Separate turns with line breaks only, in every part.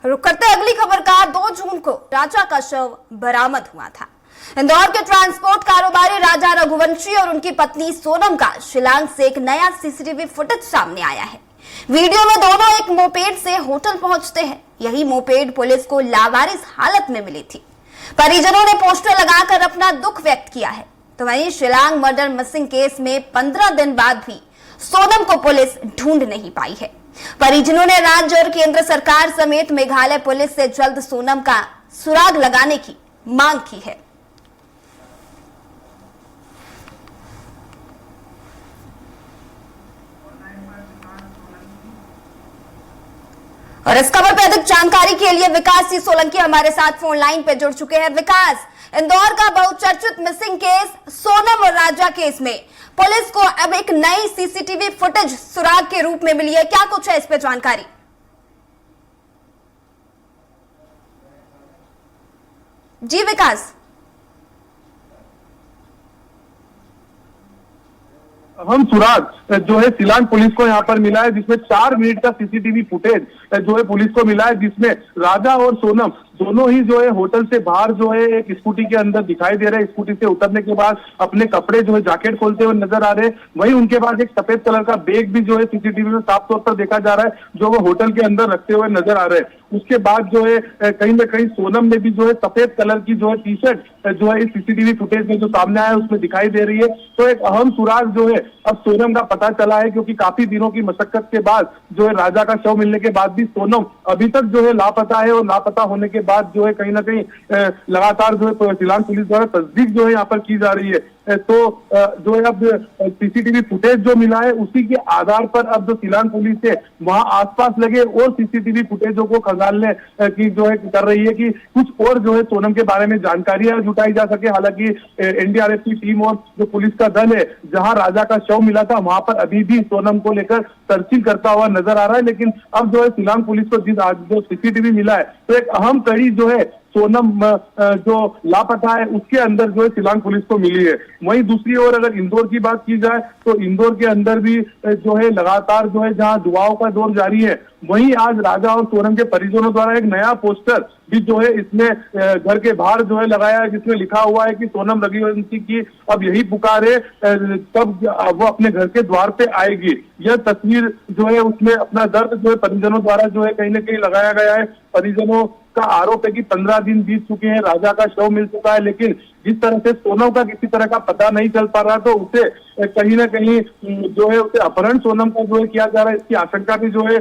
रुक करते अगली खबर का। 2 जून को राजा का शव बरामद हुआ था। इंदौर के ट्रांसपोर्ट कारोबारी राजा रघुवंशी और उनकी पत्नी सोनम का शिलांग से एक नया सीसीटीवी फुटेज सामने आया है। वीडियो में दोनों एक मोपेड से होटल पहुंचते हैं। यही मोपेड पुलिस को लावारिस हालत में मिली थी। परिजनों ने पोस्टर लगाकर अपना दुख व्यक्त किया है। तो वहीं शिलांग मर्डर मिसिंग केस में 15 दिन बाद भी सोनम को पुलिस ढूंढ नहीं पाई है। परिजनों ने राज्य और केंद्र सरकार समेत मेघालय पुलिस से जल्द सोनम का सुराग लगाने की मांग की है। और इस खबर पर अधिक जानकारी के लिए विकास सी सोलंकी हमारे साथ फोन लाइन पे जुड़ चुके हैं। विकास, इंदौर का बहुचर्चित मिसिंग केस सोनम और राजा केस में पुलिस को अब एक नई सीसीटीवी फुटेज सुराग के रूप में मिली है। क्या कुछ है इस पे जानकारी? जी विकास।
अहम सुराग जो है शिलांग पुलिस को यहाँ पर मिला है, जिसमें 4 मिनट का सीसीटीवी फुटेज जो है पुलिस को मिला है, जिसमें राजा और सोनम दोनों ही जो है होटल से बाहर जो है एक स्कूटी के अंदर दिखाई दे रहे हैं। स्कूटी से उतरने के बाद अपने कपड़े जो है जैकेट खोलते हुए नजर आ रहे हैं। वहीं उनके पास एक सफेद कलर का बैग भी जो है सीसीटीवी में साफ तौर पर देखा जा रहा है, जो वो होटल के अंदर रखते हुए नजर आ रहे हैं। उसके बाद जो है कहीं ना कहीं सोनम ने भी जो है सफेद कलर की जो है टी शर्ट जो है इस सीसीटीवी फुटेज में जो सामने आया है उसमें दिखाई दे रही है। तो एक अहम सुराग जो है अब सोनम का पता चला है, क्योंकि काफी दिनों की मशक्कत के बाद जो है राजा का शव मिलने के बाद भी सोनम अभी तक जो है लापता है। और लापता होने के बाद जो है कहीं ना कहीं लगातार जो है शिलांग पुलिस द्वारा तस्दीक जो है यहाँ पर की जा रही है। तो जो है अब सीसीटीवी फुटेज जो मिला है उसी के आधार पर अब जो शिलांग पुलिस है वहां आसपास लगे और सीसीटीवी फुटेजों को खंगालने की जो है कर रही है कि कुछ और जो है सोनम के बारे में जानकारियां जुटाई जा सके। हालांकि एनडीआरएफ की टीम और जो पुलिस का दल है जहां राजा का शव मिला था वहां पर अभी भी सोनम को लेकर सर्चिंग करता हुआ नजर आ रहा है। लेकिन अब जो है शिलांग पुलिस को जो सीसीटीवी मिला है तो एक अहम कड़ी जो है सोनम जो लापता है उसके अंदर जो है शिलांग पुलिस को मिली है। वहीं दूसरी ओर अगर इंदौर की बात की जाए तो इंदौर के अंदर भी जो है लगातार जो है जहां दुआओं का दौर जारी है, वहीं आज राजा और सोनम के परिजनों द्वारा एक नया पोस्टर भी जो है इसमें घर के बाहर जो है लगाया है, जिसमें लिखा हुआ है कि सोनम रघुवंशी की अब यही पुकार है, तब वो अपने घर के द्वार पे आएगी। यह तस्वीर जो है उसमें अपना दर्द जो है परिजनों द्वारा जो है कहीं ना कहीं लगाया गया है। परिजनों का आरोप है कि 15 दिन बीत चुके हैं, राजा का शव मिल चुका है, लेकिन जिस तरह से सोनम का किसी तरह का पता नहीं चल पा रहा, तो उसे कहीं ना कहीं जो है उसे अपहरण सोनम का जो है किया जा रहा है, इसकी आशंका भी जो है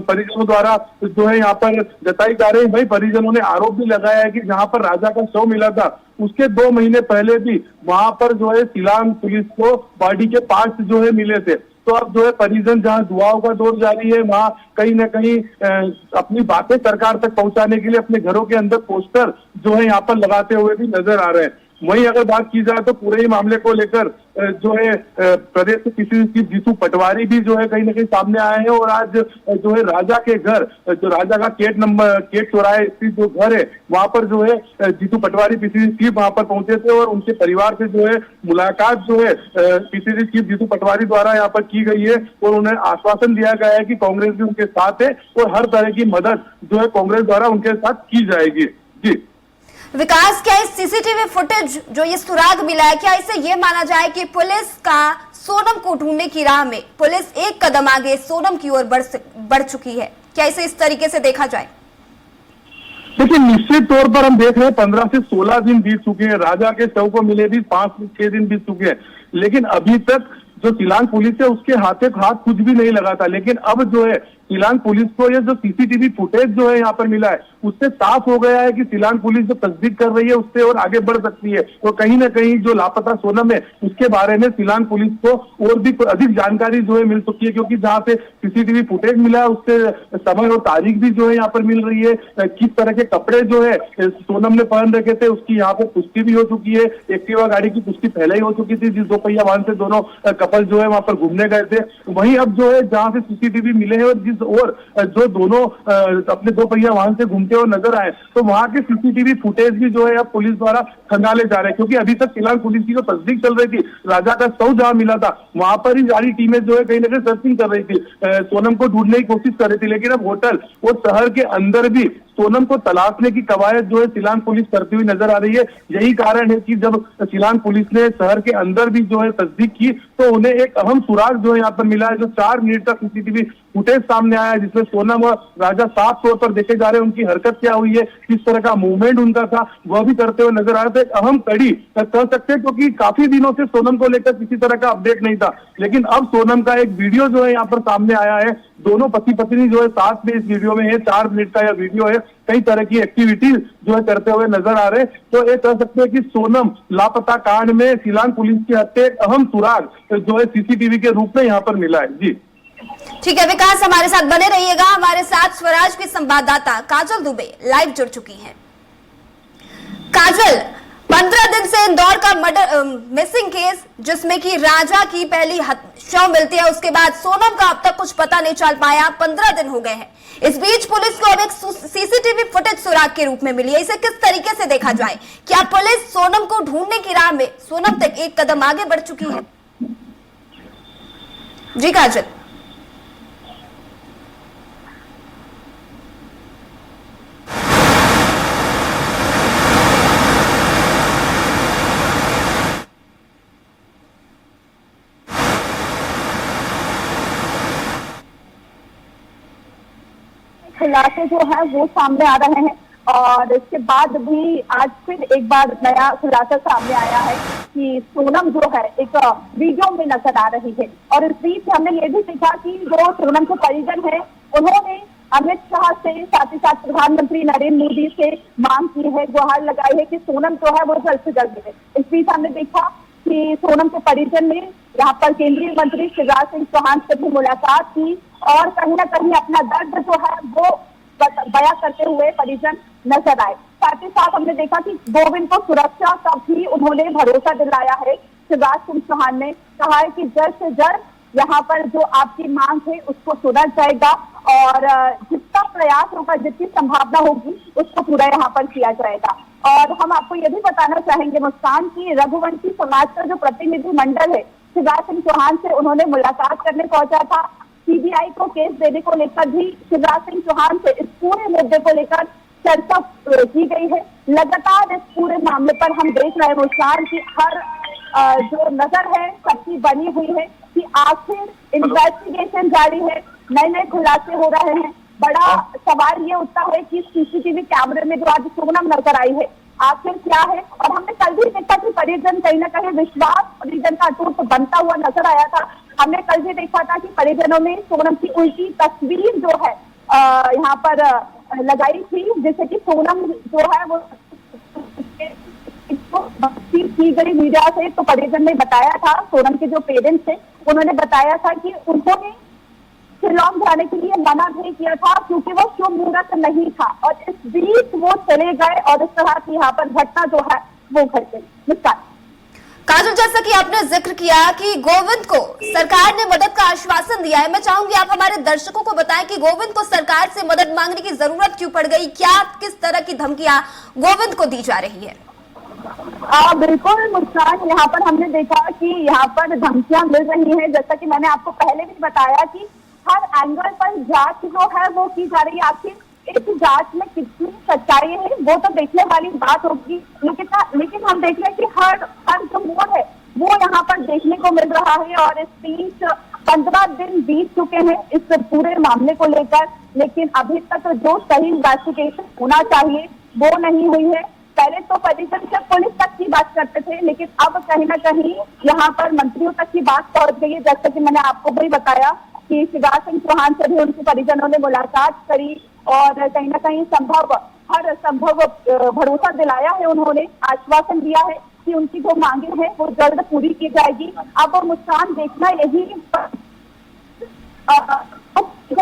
परिजनों द्वारा जो है यहाँ पर जताई जा रही है। भाई परिजनों ने आरोप भी लगाया है कि जहाँ पर राजा का शव मिला था उसके 2 महीने पहले भी वहां पर जो है शिलांग पुलिस को बॉडी के पार्ट्स जो है मिले थे। तो अब जो है परिजन जहां दुआओं का दौर जारी है वहां कहीं ना कहीं अपनी बातें सरकार तक पहुंचाने के लिए अपने घरों के अंदर पोस्टर जो है यहाँ पर लगाते हुए भी नजर आ रहे हैं। वहीं अगर बात की जाए तो पूरे ही मामले को लेकर जो है प्रदेश के किसी चीफ जीतू पटवारी भी जो है कहीं ना कहीं सामने आए हैं। और आज जो है राजा के घर, जो राजा का केट चौराहे स्थित जो घर है वहां पर जो है जीतू पटवारी पीसीसी चीफ वहां पर पहुंचे थे और उनके परिवार से जो है मुलाकात जो है पीसीसी चीफ जीतू पटवारी द्वारा यहाँ पर की गई है। और उन्हें आश्वासन दिया गया है कि कांग्रेस भी उनके साथ है और हर तरह की मदद जो है कांग्रेस द्वारा उनके साथ की जाएगी। जी
विकास, क्या इस सीसीटीवी फुटेज जो ये सुराग मिला है, क्या इसे ये माना जाए कि पुलिस का सोनम को ढूंढने की राह में पुलिस एक कदम आगे सोनम की ओर बढ़ चुकी है? क्या इसे इस तरीके से देखा जाए?
देखिए निश्चित तौर पर हम देख रहे हैं 15 से 16 दिन बीत चुके हैं, राजा के शव को मिले भी 5 से 6 दिन बीत चुके हैं, लेकिन अभी तक जो शिलांग पुलिस है उसके हाथ कुछ भी नहीं लगा था। लेकिन अब जो है शिलांग पुलिस को ये जो सीसीटीवी फुटेज जो है यहाँ पर मिला है उससे साफ हो गया है कि शिलांग पुलिस जो तस्दीक कर रही है उससे और आगे बढ़ सकती है। तो कहीं ना कहीं जो लापता सोनम है उसके बारे में शिलांग पुलिस को और भी अधिक जानकारी जो है मिल चुकी है, क्योंकि जहाँ पे सीसीटीवी फुटेज मिला है उससे समय और तारीख भी जो है यहाँ पर मिल रही है। किस तरह के कपड़े जो है सोनम ने पहन रखे थे उसकी यहाँ पर पुष्टि भी हो चुकी है। एक्टिवा गाड़ी की पुष्टि पहले ही हो चुकी थी, जिस 2 पहिया वाहन से दोनों कपल जो है वहां पर घूमने गए थे। वहीं अब जो है जहाँ से सीसीटीवी मिले हैं और जिस जिस ओर जो दोनों अपने दो पहिया वाहन से घूमते हुए नजर आए, तो वहां के सीसीटीवी फुटेज भी जो है अब पुलिस द्वारा खंगाले जा रहे हैं, क्योंकि अभी तक फिलहाल पुलिस की जो तस्दीक चल रही थी, राजा का शव जहां मिला था वहां पर ही सारी टीमें जो है कहीं ना कहीं सर्चिंग कर रही थी, सोनम को ढूंढने की कोशिश कर रही थी। लेकिन अब होटल और शहर के अंदर भी सोनम को तलाशने की कवायद जो है सिलान पुलिस करती हुई नजर आ रही है। यही कारण है कि जब सिलान पुलिस ने शहर के अंदर भी जो है तस्दीक की, तो उन्हें एक अहम सुराग जो है यहाँ पर मिला है, जो 4 मिनट का सीसीटीवी फुटेज सामने आया है, जिसमें सोनम और राजा साफ तौर पर देखे जा रहे हैं, उनकी हरकत क्या हुई है, किस तरह का मूवमेंट उनका था, वह भी करते हुए नजर आ रहा था। एक अहम कड़ी कह सकते हैं, क्योंकि काफी दिनों से सोनम को लेकर किसी तरह का अपडेट नहीं था, लेकिन अब सोनम का एक वीडियो जो है यहाँ पर सामने आया है। दोनों पति पत्नी जो है साथ में इस वीडियो में है, 4 मिनट का यह वीडियो है, कई तरह की एक्टिविटीज जो है करते हुए नजर आ रहे हैं। तो ये कह सकते हैं कि सोनम लापता कांड में सिलान पुलिस के हत्या एक अहम सुराग जो है सीसीटीवी के रूप में यहाँ पर मिला है। जी
ठीक है विकास, हमारे साथ बने रहिएगा। हमारे साथ स्वराज की संवाददाता काजल दुबे लाइव जुड़ चुकी हैं। काजल, 15 दिन से इंदौर का मर्डर मिसिंग केस, जिसमें कि राजा की पहली शव मिलती है, उसके बाद सोनम का अब तक कुछ पता नहीं चल पाया, 15 दिन हो गए हैं। इस बीच पुलिस को अब एक सीसीटीवी फुटेज सुराग के रूप में मिली है। इसे किस तरीके से देखा जाए? क्या पुलिस सोनम को ढूंढने की राह में सोनम तक एक कदम आगे बढ़ चुकी है? जी काजल।
खुलासे जो है वो सामने आ रहे हैं, और इसके बाद भी आज फिर एक बार नया खुलासा सामने आया है कि सोनम जो है एक वीडियो में नजर आ रही है। और इस बीच हमने ये भी देखा कि जो सोनम के परिजन है, उन्होंने अमित शाह से, साथ ही साथ प्रधानमंत्री नरेंद्र मोदी से मांग की है, गुहार लगाई है कि सोनम जो है वो जल्द से जल्द मिले। इस बीच हमने देखा कि सोनम के परिजन ने यहाँ पर केंद्रीय मंत्री शिवराज सिंह चौहान से भी मुलाकात की, और कहीं ना कहीं अपना दर्द जो है वो बयां करते हुए परिजन नजर आए। साथ ही साथ हमने देखा कि गोविंद को सुरक्षा का भी उन्होंने भरोसा दिलाया है। शिवराज सिंह चौहान ने कहा है कि जल्द से जल्द यहाँ पर जो आपकी मांग है उसको सुना जाएगा, और जितना प्रयास होगा, जितनी संभावना होगी, उसको पूरा यहाँ पर किया जाएगा। और हम आपको ये भी बताना चाहेंगे मुस्कान की रघुवंशी समाज का जो प्रतिनिधिमंडल है, शिवराज सिंह चौहान से उन्होंने मुलाकात करने पहुंचा था। सीबीआई को केस देने को लेकर भी शिवराज सिंह चौहान से इस पूरे मुद्दे को लेकर चर्चा की गई है। लगातार इस पूरे मामले पर हम देख रहे हैं मुस्कान की हर जो नजर है सबकी बनी हुई है कि आखिर इन्वेस्टिगेशन जारी है, नए नए खुलासे हो रहे हैं। बड़ा सवाल ये उठता है कि सीसीटीवी कैमरे में जो आज सोनम नजर आई है आखिर क्या है। और हमने कल भी देखा कि परिजन कहीं ना कहीं विश्वास परिजन का अटूट बनता हुआ नजर आया था। हमने कल भी देखा था कि परिजनों ने सोनम की उल्टी तस्वीर जो है यहाँ पर लगाई थी, जिससे कि सोनम जो है वो की गई मीडिया से। तो परिजन ने बताया था, सोनम के जो पेरेंट्स थे उन्होंने बताया था कि उन्होंने शिलांग जाने के लिए मना भी किया था क्योंकि वो शुभ मुहूर्त नहीं था, और इस बीच वो चले गए और इस तरह की यहाँ पर घटना जो है वो घट गई।
काजल, जैसा कि आपने जिक्र किया कि गोविंद को सरकार ने मदद का आश्वासन दिया है, मैं चाहूंगी आप हमारे दर्शकों को बताएं कि गोविंद को सरकार से मदद मांगने की जरूरत क्यों पड़ गई, क्या किस तरह की धमकियां गोविंद को दी जा रही है?
बिल्कुल मुस्कान, यहाँ पर हमने देखा कि यहाँ पर धमकियां मिल रही है। जैसा कि मैंने आपको पहले भी बताया कि हर एंगल पर जांच जो है वो की जा रही है। आखिर इस जांच में कितनी सच्चाई है वो तो देखने वाली बात होगी, लेकिन हम देख रहे हैं कि हर जो मोड़ है वो यहाँ पर देखने को मिल रहा है। और इस बीच 15 दिन बीत चुके हैं इस पूरे मामले को लेकर, लेकिन अभी तक जो सही इन्वेस्टिगेशन होना चाहिए वो नहीं हुई है। पहले तो परिजन से पुलिस तक की बात करते थे, लेकिन अब कहीं ना कहीं यहाँ पर मंत्रियों तक की बात पहुंच गई है। जैसे कि मैंने आपको भी बताया कि शिवराज सिंह चौहान से भी उनके परिजनों ने मुलाकात करी, और कहीं ना कहीं हर संभव भरोसा दिलाया है। उन्होंने आश्वासन दिया है कि उनकी जो मांगे हैं वो जल्द पूरी की जाएगी। अब मुस्कान देखना यही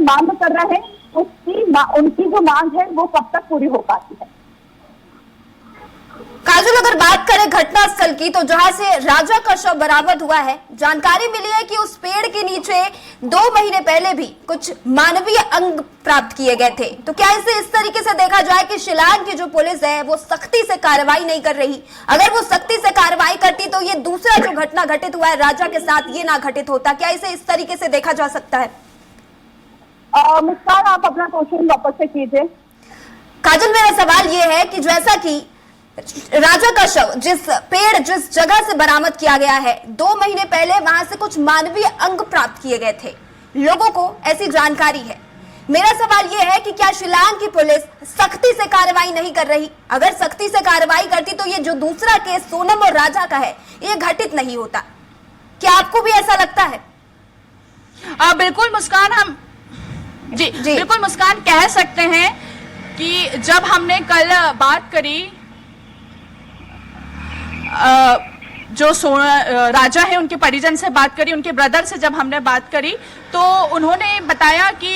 मांग कर रहे हैं उनकी जो मांग है वो कब तक पूरी हो पाती है।
काजल, अगर बात करें घटनास्थल की, तो जहां से राजा का शव बरामद हुआ है, जानकारी मिली है कि उस पेड़ के नीचे 2 महीने पहले भी कुछ मानवीय अंग प्राप्त किए गए थे। तो क्या इसे इस तरीके से देखा जाए कि शिलांग की जो पुलिस है वो सख्ती से कार्रवाई नहीं कर रही? अगर वो सख्ती से कार्रवाई करती तो ये दूसरा जो घटना घटित हुआ है राजा के साथ, ये ना घटित होता। क्या इसे इस तरीके से देखा जा सकता है?
मुस्कान, आप अपना क्वेश्चन वापस से कीजिए।
काजल, मेरा सवाल ये है कि जैसा कि राजा का शव जिस जगह से बरामद किया गया है, 2 महीने पहले वहां से कुछ मानवीय अंग प्राप्त किए गए थे, लोगों को ऐसी जानकारी है। मेरा सवाल यह है कि क्या शिलांग की पुलिस सख्ती से कार्रवाई नहीं कर रही? अगर सख्ती से कार्रवाई करती तो ये जो दूसरा केस सोनम और राजा का है, ये घटित नहीं होता। क्या आपको भी ऐसा लगता है?
बिल्कुल मुस्कान, हम जी बिल्कुल मुस्कान, कह सकते हैं कि जब हमने कल बात करी जो राजा है उनके परिजन से बात करी, उनके ब्रदर से जब हमने बात करी, तो उन्होंने बताया कि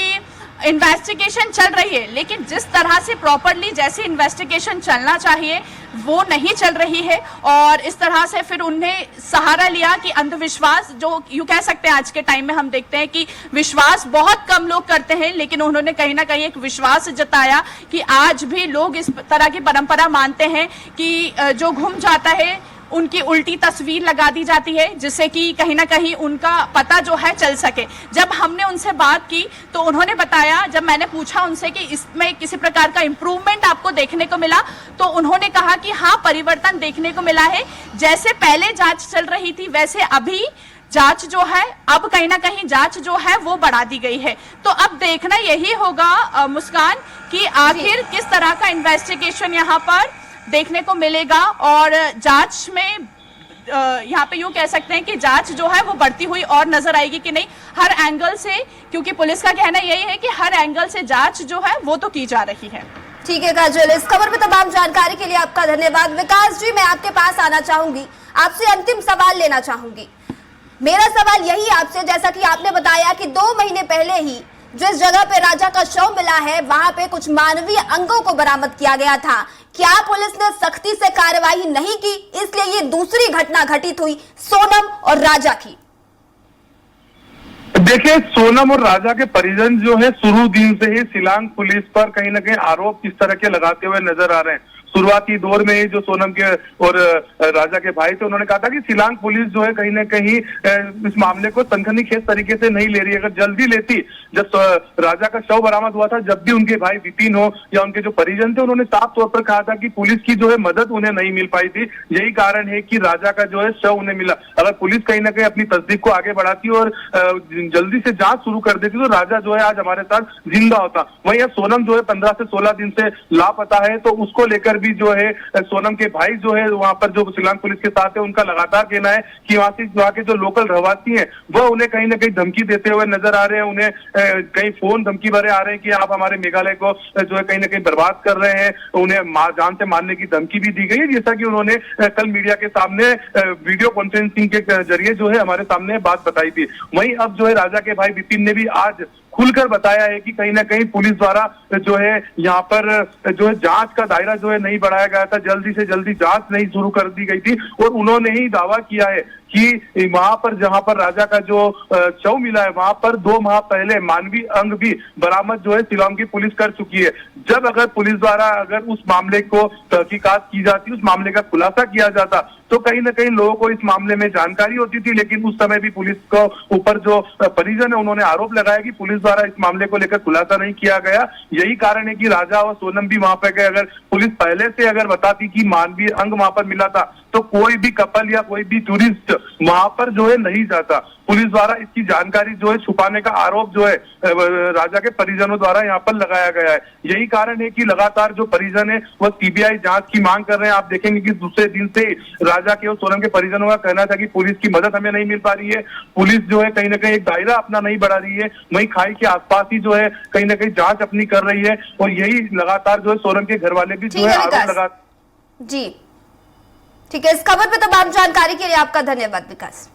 इन्वेस्टिगेशन चल रही है, लेकिन जिस तरह से प्रॉपरली जैसे इन्वेस्टिगेशन चलना चाहिए वो नहीं चल रही है। और इस तरह से फिर उन्हें सहारा लिया कि अंधविश्वास, जो यूं कह सकते हैं आज के टाइम में हम देखते हैं कि विश्वास बहुत कम लोग करते हैं, लेकिन उन्होंने कहीं ना कहीं एक विश्वास जताया कि आज भी लोग इस तरह की परंपरा मानते हैं कि जो घूम जाता है उनकी उल्टी तस्वीर लगा दी जाती है, जिससे कि कहीं ना कहीं उनका पता जो है चल सके। जब हमने उनसे बात की तो उन्होंने बताया, जब मैंने पूछा उनसे कि इसमें किसी प्रकार का इम्प्रूवमेंट आपको देखने को मिला, तो उन्होंने कहा कि हाँ, परिवर्तन देखने को मिला है। जैसे पहले जांच चल रही थी वैसे अभी जांच जो है, अब कहीं ना कहीं जांच जो है वो बढ़ा दी गई है। तो अब देखना यही होगा मुस्कान कि आखिर किस तरह का इन्वेस्टिगेशन यहाँ पर देखने को मिलेगा, और जांच में यहाँ पे यूं कह सकते हैं कि जांच जो है वो बढ़ती हुई और नजर आएगी कि नहीं, हर एंगल से, क्योंकि पुलिस का कहना यही है कि हर एंगल से जांच जो है वो तो की जा रही है।
ठीक है काजल, इस खबर में तमाम जानकारी के लिए आपका धन्यवाद। विकास जी, मैं आपके पास आना चाहूंगी, आपसे अंतिम सवाल लेना चाहूंगी। मेरा सवाल यही आपसे, जैसा कि आपने बताया कि 2 महीने पहले ही जिस जगह पे राजा का शव मिला है वहां पे कुछ मानवीय अंगों को बरामद किया गया था, क्या पुलिस ने सख्ती से कार्रवाई नहीं की, इसलिए ये दूसरी घटना घटित हुई सोनम और राजा की?
देखिए, सोनम और राजा के परिजन जो है शुरू दिन से ही शिलांग पुलिस पर कहीं ना कहीं आरोप इस तरह के लगाते हुए नजर आ रहे हैं। शुरुआती दौर में ही जो सोनम के और राजा के भाई थे, उन्होंने कहा था कि शिलांग पुलिस जो है कहीं ना कहीं इस मामले को सनसनीखेज तरीके से नहीं ले रही है। अगर जल्दी लेती, जब राजा का शव बरामद हुआ था, जब भी उनके भाई विपिन हो या उनके जो परिजन थे, उन्होंने साफ तौर पर कहा था कि पुलिस की जो है मदद उन्हें नहीं मिल पाई थी, यही कारण है कि राजा का जो है शव उन्हें मिला। अगर पुलिस कहीं ना कहीं अपनी तस्दीक को आगे बढ़ाती और जल्दी से जांच शुरू कर देती तो राजा जो है आज हमारे साथ जिंदा होता। वहीं अब सोनम जो है 15 से 16 दिन से लापता है, तो उसको लेकर भी जो है सोनम के भाई जो है वहां पर जो शिलांग पुलिस के साथ है, उनका लगातार कहना है कि वहां के जो लोकल रहवासी हैं वह उन्हें कहीं ना कहीं धमकी देते हुए नजर आ रहे हैं। उन्हें कई फोन धमकी भरे आ रहे हैं कि आप हमारे मेघालय को जो है कहीं ना कहीं बर्बाद कर रहे हैं। उन्हें जान से मारने की धमकी भी दी गई है, जैसा कि उन्होंने कल मीडिया के सामने वीडियो कॉन्फ्रेंसिंग के जरिए जो है हमारे सामने बात बताई थी। वहीं अब जो है राजा के भाई विपिन ने भी आज खुलकर बताया है कि कहीं ना कहीं पुलिस द्वारा जो है यहाँ पर जो है जांच का दायरा जो है नहीं बढ़ाया गया था, जल्दी से जल्दी जांच नहीं शुरू कर दी गई थी। और उन्होंने ही दावा किया है कि वहां पर जहां पर राजा का जो शव मिला है वहां पर 2 माह पहले मानवीय अंग भी बरामद जो है शिलांग की पुलिस कर चुकी है। जब अगर पुलिस द्वारा अगर उस मामले को तहकीकात की जाती, उस मामले का खुलासा किया जाता, तो कहीं ना कहीं लोगों को इस मामले में जानकारी होती थी। लेकिन उस समय भी पुलिस को ऊपर जो परिजन है उन्होंने आरोप लगाया कि पुलिस द्वारा इस मामले को लेकर खुलासा नहीं किया गया। यही कारण है कि राजा और सोनम भी वहां पर गए। अगर पुलिस पहले से अगर बताती कि मानवीय अंग वहां पर मिला था, तो कोई भी कपल या कोई भी टूरिस्ट वहां पर जो है नहीं जाता। पुलिस द्वारा इसकी जानकारी जो है छुपाने का आरोप जो है राजा के परिजनों द्वारा यहाँ पर लगाया गया है। यही कारण है कि लगातार जो परिजन है वह सीबीआई जांच की मांग कर रहे हैं। आप देखेंगे कि दूसरे दिन से राजा के और सोनम के परिजनों का कहना था कि पुलिस की मदद हमें नहीं मिल पा रही है, पुलिस जो है कहीं ना कहीं एक दायरा अपना नहीं बढ़ा रही है, वहीं खाई के आसपास ही जो है कहीं ना कहीं जांच अपनी कर रही है। और यही लगातार जो है सोनम के घर वाले भी जो है आरोप लगा।
जी ठीक है, इस खबर पे तमाम जानकारी के लिए आपका धन्यवाद विकास।